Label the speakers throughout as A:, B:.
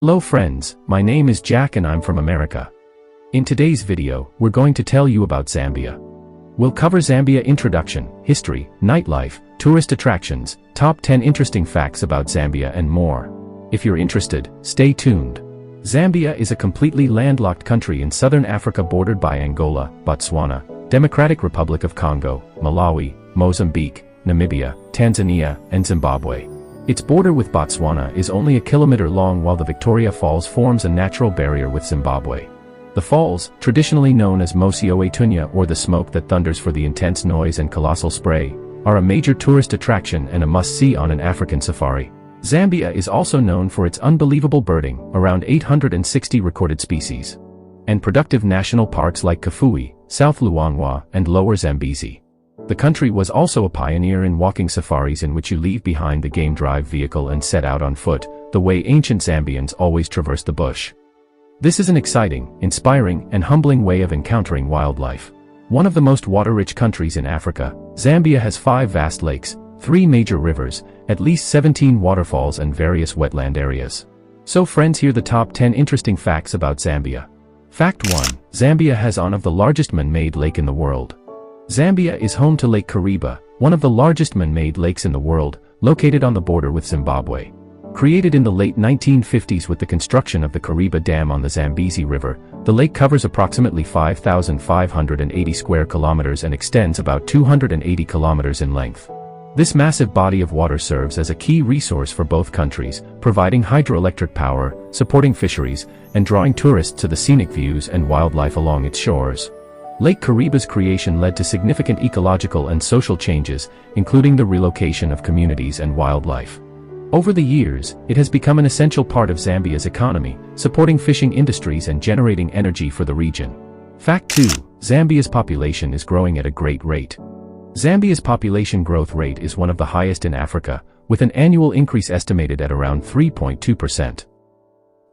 A: Hello friends, my name is Jack and I'm from America. In today's video, we're going to tell you about Zambia. We'll cover Zambia introduction, history, nightlife, tourist attractions, top 10 interesting facts about Zambia and more. If you're interested, stay tuned. Zambia is a completely landlocked country in southern Africa bordered by Angola, Botswana, Democratic Republic of Congo, Malawi, Mozambique, Namibia, Tanzania, and Zimbabwe. Its border with Botswana is only a kilometer long while the Victoria Falls forms a natural barrier with Zimbabwe. The falls, traditionally known as Mosi Oetunya or the smoke that thunders for the intense noise and colossal spray, are a major tourist attraction and a must-see on an African safari. Zambia is also known for its unbelievable birding, around 860 recorded species, and productive national parks like Kafue, South Luangwa, and Lower Zambezi. The country was also a pioneer in walking safaris in which you leave behind the game drive vehicle and set out on foot, the way ancient Zambians always traversed the bush. This is an exciting, inspiring, and humbling way of encountering wildlife. One of the most water-rich countries in Africa, Zambia has 5 vast lakes, 3 major rivers, at least 17 waterfalls and various wetland areas. So friends, here are the top 10 interesting facts about Zambia. Fact 1. Zambia has one of the largest man-made lake in the world. Zambia is home to Lake Kariba, one of the largest man-made lakes in the world, located on the border with Zimbabwe. Created in the late 1950s with the construction of the Kariba Dam on the Zambezi River, the lake covers approximately 5,580 square kilometers and extends about 280 kilometers in length. This massive body of water serves as a key resource for both countries, providing hydroelectric power, supporting fisheries, and drawing tourists to the scenic views and wildlife along its shores. Lake Kariba's creation led to significant ecological and social changes, including the relocation of communities and wildlife. Over the years, it has become an essential part of Zambia's economy, supporting fishing industries and generating energy for the region. Fact 2. Zambia's population is growing at a great rate. Zambia's population growth rate is one of the highest in Africa, with an annual increase estimated at around 3.2%.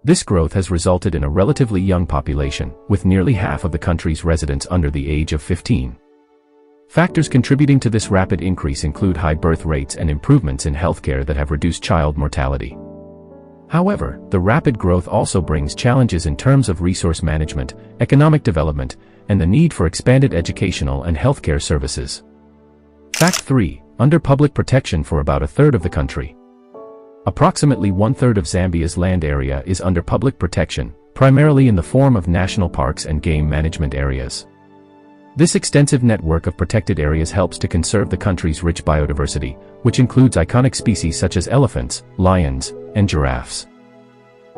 A: This growth has resulted in a relatively young population, with nearly half of the country's residents under the age of 15. Factors contributing to this rapid increase include high birth rates and improvements in healthcare that have reduced child mortality. However, the rapid growth also brings challenges in terms of resource management, economic development, and the need for expanded educational and healthcare services. Fact 3. Under public protection for about a third of the country. Approximately one-third of Zambia's land area is under public protection, primarily in the form of national parks and game management areas. This extensive network of protected areas helps to conserve the country's rich biodiversity, which includes iconic species such as elephants, lions, and giraffes.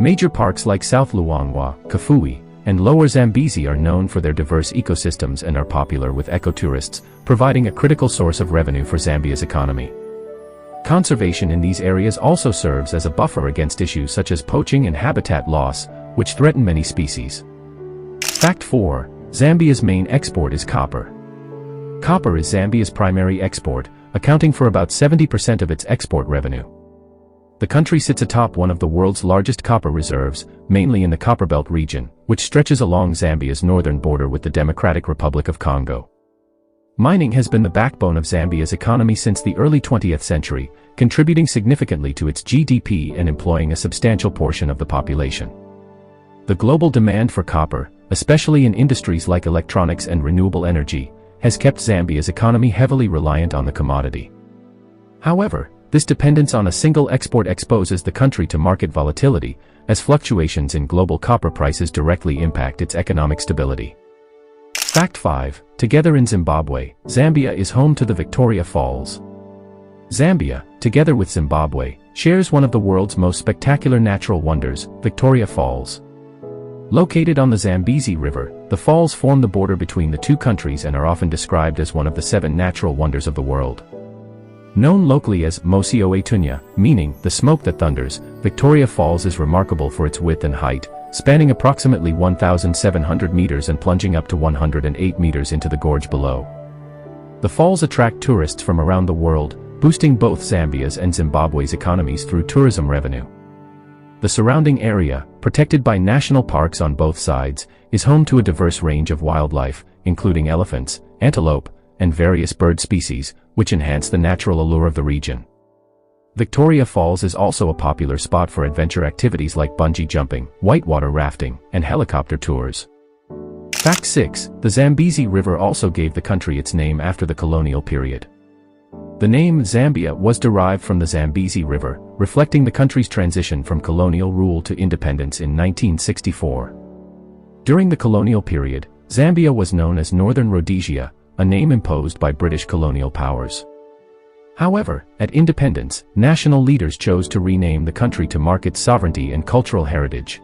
A: Major parks like South Luangwa, Kafue, and Lower Zambezi are known for their diverse ecosystems and are popular with ecotourists, providing a critical source of revenue for Zambia's economy. Conservation in these areas also serves as a buffer against issues such as poaching and habitat loss, which threaten many species. Fact 4. Zambia's main export is copper. Copper is Zambia's primary export, accounting for about 70% of its export revenue. The country sits atop one of the world's largest copper reserves, mainly in the Copperbelt region, which stretches along Zambia's northern border with the Democratic Republic of Congo. Mining has been the backbone of Zambia's economy since the early 20th century, contributing significantly to its GDP and employing a substantial portion of the population. The global demand for copper, especially in industries like electronics and renewable energy, has kept Zambia's economy heavily reliant on the commodity. However, this dependence on a single export exposes the country to market volatility, as fluctuations in global copper prices directly impact its economic stability. Fact 5. Together in Zimbabwe, Zambia is home to the Victoria Falls. Zambia, together with Zimbabwe, shares one of the world's most spectacular natural wonders, Victoria Falls. Located on the Zambezi River, the falls form the border between the two countries and are often described as one of the 7 natural wonders of the world. Known locally as Mosi Oetunya, meaning the smoke that thunders, Victoria Falls is remarkable for its width and height, spanning approximately 1,700 meters and plunging up to 108 meters into the gorge below. The falls attract tourists from around the world, boosting both Zambia's and Zimbabwe's economies through tourism revenue. The surrounding area, protected by national parks on both sides, is home to a diverse range of wildlife, including elephants, antelope, and various bird species, which enhance the natural allure of the region. Victoria Falls is also a popular spot for adventure activities like bungee jumping, whitewater rafting, and helicopter tours. Fact 6. The Zambezi River also gave the country its name after the colonial period. The name Zambia was derived from the Zambezi River, reflecting the country's transition from colonial rule to independence in 1964. During the colonial period, Zambia was known as Northern Rhodesia, a name imposed by British colonial powers. However, at independence, national leaders chose to rename the country to mark its sovereignty and cultural heritage.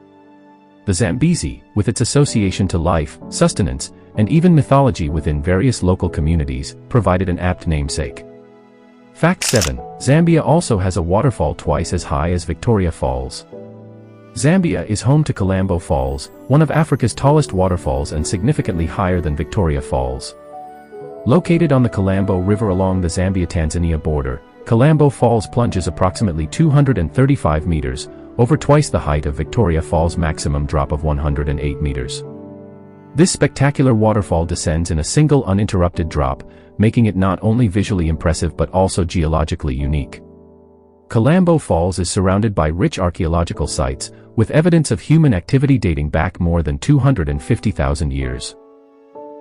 A: The Zambezi, with its association to life, sustenance, and even mythology within various local communities, provided an apt namesake. Fact 7. Zambia also has a waterfall twice as high as Victoria Falls. Zambia is home to Cambo Falls, one of Africa's tallest waterfalls and significantly higher than Victoria Falls. Located on the Cambo River along the Zambia-Tanzania border, Cambo Falls plunges approximately 235 meters, over twice the height of Victoria Falls' maximum drop of 108 meters. This spectacular waterfall descends in a single uninterrupted drop, making it not only visually impressive but also geologically unique. Cambo Falls is surrounded by rich archaeological sites, with evidence of human activity dating back more than 250,000 years.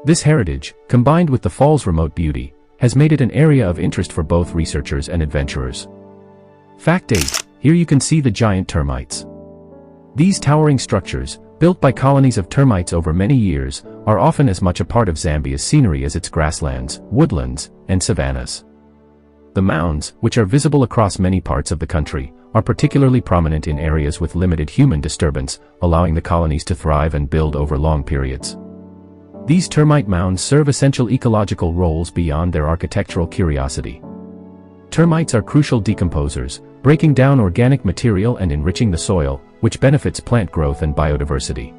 A: This heritage, combined with the fall's remote beauty, has made it an area of interest for both researchers and adventurers. Fact 8. Here you can see the giant termites. These towering structures, built by colonies of termites over many years, are often as much a part of Zambia's scenery as its grasslands, woodlands, and savannas. The mounds, which are visible across many parts of the country, are particularly prominent in areas with limited human disturbance, allowing the colonies to thrive and build over long periods. These termite mounds serve essential ecological roles beyond their architectural curiosity. Termites are crucial decomposers, breaking down organic material and enriching the soil, which benefits plant growth and biodiversity.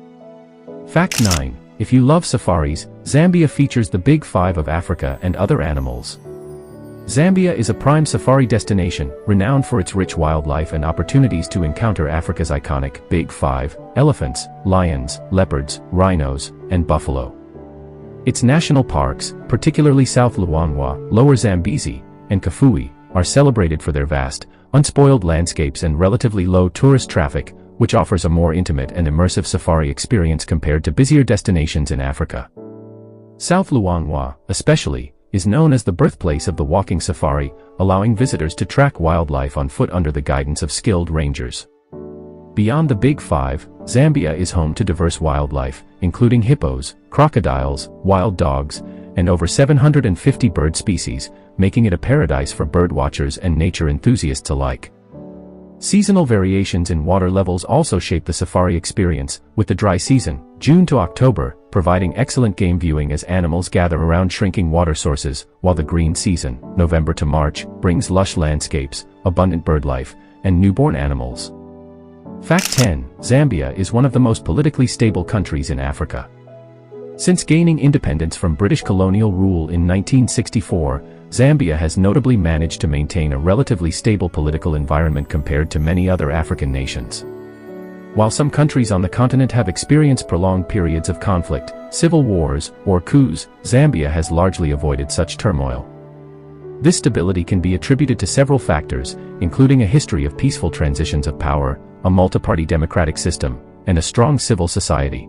A: Fact 9. If you love safaris, Zambia features the Big Five of Africa and other animals. Zambia is a prime safari destination, renowned for its rich wildlife and opportunities to encounter Africa's iconic Big Five: elephants, lions, leopards, rhinos, and buffalo. Its national parks, particularly South Luangwa, Lower Zambezi, and Kafue, are celebrated for their vast, unspoiled landscapes and relatively low tourist traffic, which offers a more intimate and immersive safari experience compared to busier destinations in Africa. South Luangwa, especially, is known as the birthplace of the walking safari, allowing visitors to track wildlife on foot under the guidance of skilled rangers. Beyond the Big Five, Zambia is home to diverse wildlife, including hippos, crocodiles, wild dogs, and over 750 bird species, making it a paradise for birdwatchers and nature enthusiasts alike. Seasonal variations in water levels also shape the safari experience, with the dry season, June to October, providing excellent game viewing as animals gather around shrinking water sources, while the green season, November to March, brings lush landscapes, abundant birdlife, and newborn animals. Fact 10. Zambia is one of the most politically stable countries in Africa. Since gaining independence from British colonial rule in 1964, Zambia has notably managed to maintain a relatively stable political environment compared to many other African nations. While some countries on the continent have experienced prolonged periods of conflict, civil wars, or coups, Zambia has largely avoided such turmoil. This stability can be attributed to several factors, including a history of peaceful transitions of power, a multi-party democratic system, and a strong civil society.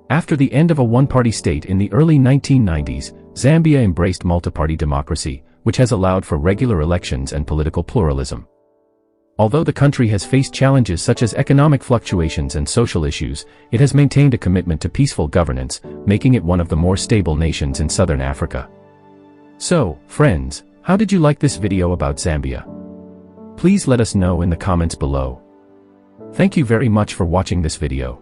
A: After the end of a one-party state in the early 1990s, Zambia embraced multi-party democracy, which has allowed for regular elections and political pluralism. Although the country has faced challenges such as economic fluctuations and social issues, it has maintained a commitment to peaceful governance, making it one of the more stable nations in southern Africa. So, friends, how did you like this video about Zambia? Please let us know in the comments below. Thank you very much for watching this video.